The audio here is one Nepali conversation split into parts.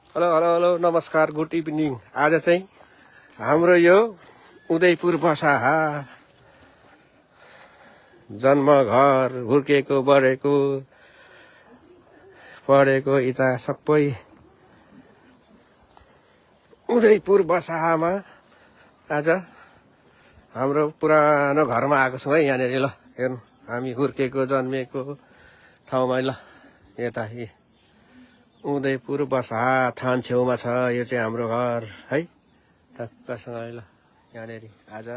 हेलो हेलो हेलो नमस्कार गुड इभिनिङ। आज चाहिँ हाम्रो यो उदयपुर बसाहा जन्म घर हुर्केको बढेको पढेको यता सबै उदयपुर बसाहामा आज हाम्रो पुरानो घरमा आएको छौँ है। यहाँनिर ल हेर्नु हामी हुर्केको जन्मेको ठाउँमा ल यता उदयपुर बसाहा थान छेउमा छ। यो चाहिँ हाम्रो घर है टक्कसँग ल यहाँनिर आज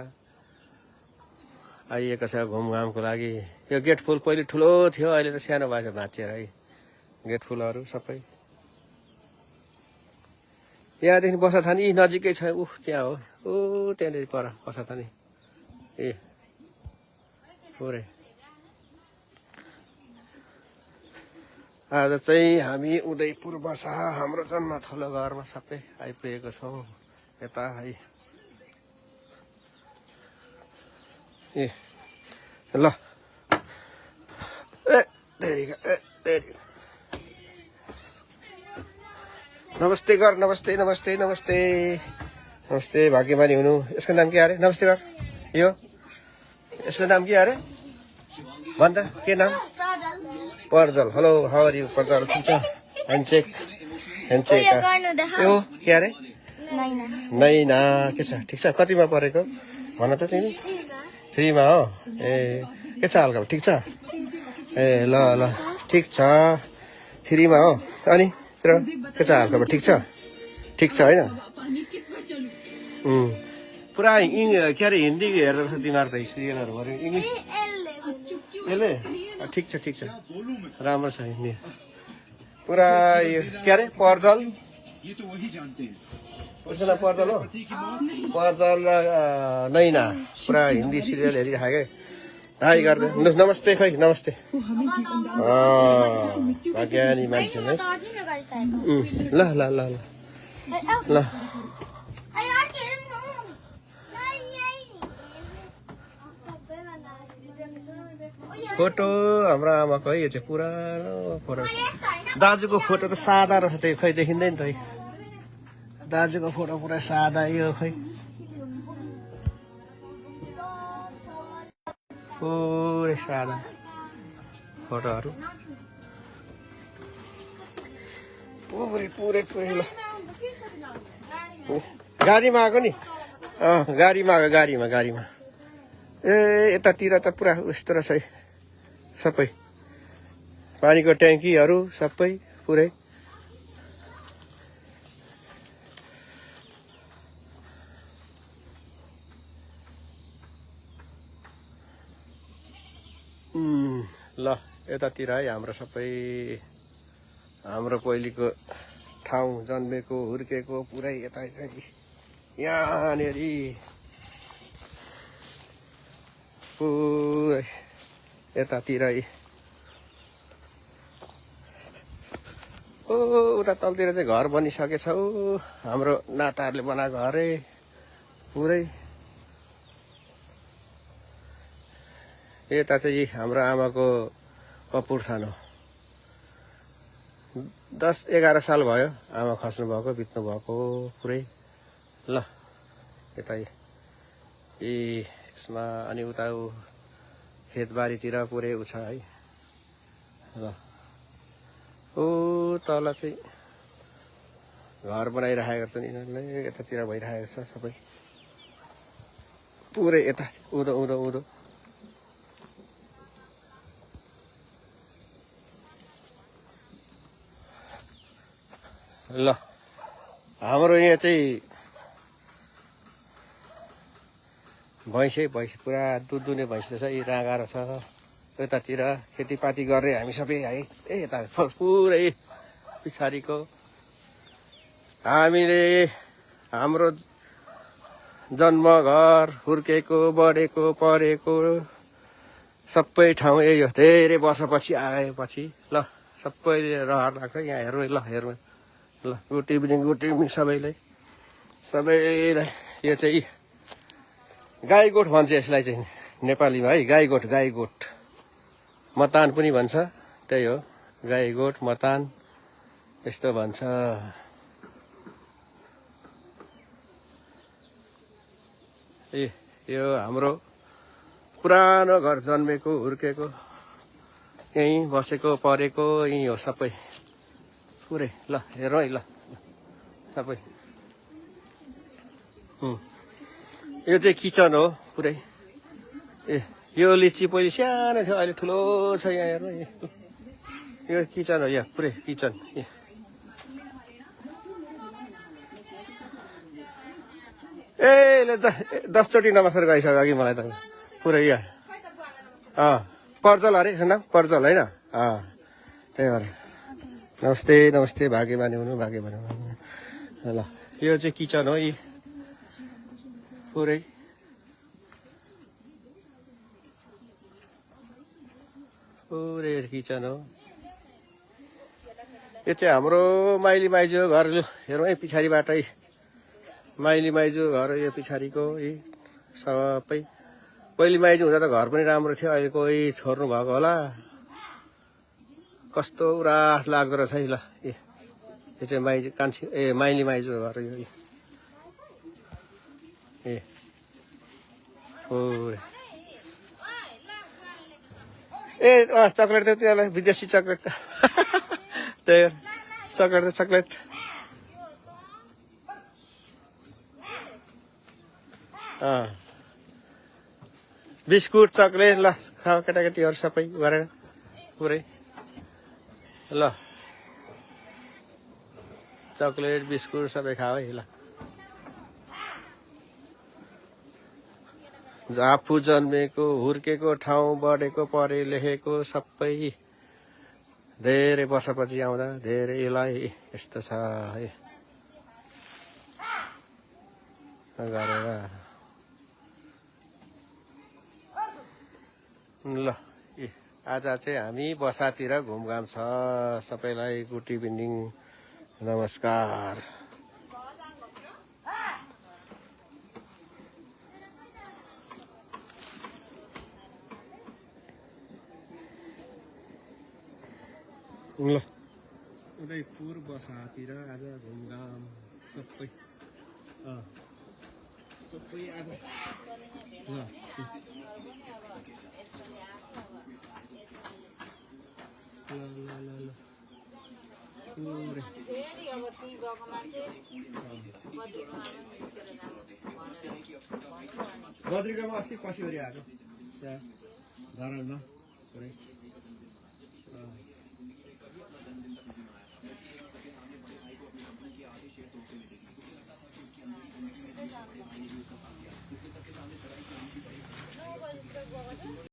आइएको छ घुमघामको लागि। यो गेट फुल पहिले ठुलो थियो, अहिले त सानो भएछ भाँचिएर है गेट फुलहरू सबै। यहाँदेखि बसाथानी नजिकै छ, त्यहाँ हो त्यहाँनिर पर बसाथानी ए पुरै। आज चाहिँ हामी उदयपुर बसाहा हाम्रो जन्मथलो घरमा सबै आइपुगेको छौँ यता है। ए ल नमस्ते गर, नमस्ते नमस्ते नमस्ते नमस्ते भाग्यमानी हुनु। यसको नाम के अरे? नमस्ते गर। यो यसको नाम के अरे भन्छ? के नाम? पर्जल। हेलो हाउ आर यु पर्जल? ठिक छ? Handshake handshake. यो के अरे? नैना। के छ? ठिक छ? कतिमा परेको भन त तिमी? 3 मा हो। ए के छ हालखबर? ठिक छ? ए ल ल ठिक छ 3 मा हो। अनि के छ हालखबर? ठिक छ? ठिक छ होइन? पुरा के अरे हिन्दी हेर्दछ तिमीहरू त सिरियलहरू भयो इङ्ग्लिस यसले। ठिक छ ठिक छ राम्रो छ हिन्दी पुरा। यो के अरे पर्जल? उसको नाम पर्जल हो? पर्जल र नैना पुरा हिन्दी सिरियल हेरिराखेको। हाई गर्दै नमस्ते। खै नमस्ते भाग्यानी मान्छे है। ल ल ल ल ल फोटो हाम्रो आमाको है। यो चाहिँ पुरानो फोटो। दाजुको फोटो त सादा रहेछ, त्यही खै देखिँदैन त है। दाजुको फोटो पुरा सादा यो खै पुरै सादा फोटोहरू पुरै पुरै पुरै। ल गाडीमा आएको नि? गाडीमा आएको गाडीमा गाडीमा। ए यतातिर त पुरा उस्तो रहेछ है सबै पानीको ट्याङ्कीहरू सबै पुरै। ल यतातिर है हाम्रो सबै हाम्रो पहिलेको ठाउँ जन्मेको हुर्केको पुरै यता यहाँनिर पुरै यतातिर उता तलतिर चाहिँ घर बनिसकेछ हाम्रो नाताहरूले बनाएको अरे पुरै। यता चाहिँ हाम्रो आमाको कपुरथान हो। 10-11 साल भयो आमा खस्नु भएको बित्नु भएको पुरै। ल यता यसमा अनि उता खेतबारीतिर पुरै छ है। ल तल चाहिँ घर बनाइराखेको छन् यिनीहरूले। यतातिर भइरहेको छ सबै पुरै यता उँधो उँधो उँधो। ल हाम्रो यहाँ चाहिँ भैँसी पुरा दुध दुने भैँसी छ। यी राँगाहरू छ यतातिर खेतीपाती गर्ने हामी सबै है। यता पुरै पछाडिको हामीले हाम्रो जन्म घर हुर्केको बढेको पढेको सबै ठाउँ यही हो। धेरै वर्षपछि आएपछि ल सबैले रहर लाग्छ यहाँ हेर्नु। ल हेर्नु ल गुड इभिनिङ सबैलाई सबैलाई। यो चाहिँ गाई गोठ भन्छ यसलाई चाहिँ नेपालीमा है। गाई गोठ मतान पनि भन्छ, त्यही हो गाई गोठ मतान यस्तो भन्छ। यो हाम्रो पुरानो घर जन्मेको हुर्केको यहीँ बसेको परेको यहीँ हो सबै पुरै। ल हेरौँ है ल सबै। यो चाहिँ किचन हो पुरै। यो लिची पहिले सानो थियो, अहिले ठुलो छ। यहाँ हेर्नु यो किचन हो, यहाँ पुरै किचन। ए 10 चोटि नमस्कार गरिसक्यो अघि मलाई त पुरै यहाँ। पर्जल अरे सुन पर्जल होइन। त्यही भएर नमस्ते नमस्ते, भाग्यमानी हुनु भाग्यमानी हुनु। ल यो चाहिँ किचन हो यी पुरै। पुरै किचन हो। यो चाहिँ हाम्रो माइली माइजू घर। हेरौँ है पछाडिबाटै माइली माइजू घर यो पछाडिको यी सबै। पहिले माइजू हुँदा त घर पनि राम्रो थियो, अहिले कोही छोड्नु भएको होला। कस्तो उरास लाग्दो रहेछ है। ल यो चाहिँ माइजू कान्छी माइली माइजू घर यो। चक्लेट त तिनीहरूलाई विदेशी चक्लेट त्यही चक्लेट त चक्लेट। बिस्कुट चक्लेट ल खाऊ केटाकेटीहरू सबै गरेर पुरै। ल चक्लेट बिस्कुट सबै खाऊ है। ल आफू जन्मेको हुर्केको ठाउँ बढेको पढे लेखेको सबै धेरै वर्षपछि आउँदा धेरै यसलाई यस्तो छ है गरेर। ल आज चाहिँ हामी बसातिर घुमघाम छ। सबैलाई गुड इभिनिङ नमस्कार। ल उदयपुर बसातिर आज घुमघाम सबै सबै आज। ल बद्रिकामा अस्ति पसिवरी आएको त्यहाँ धरानमा पुरै।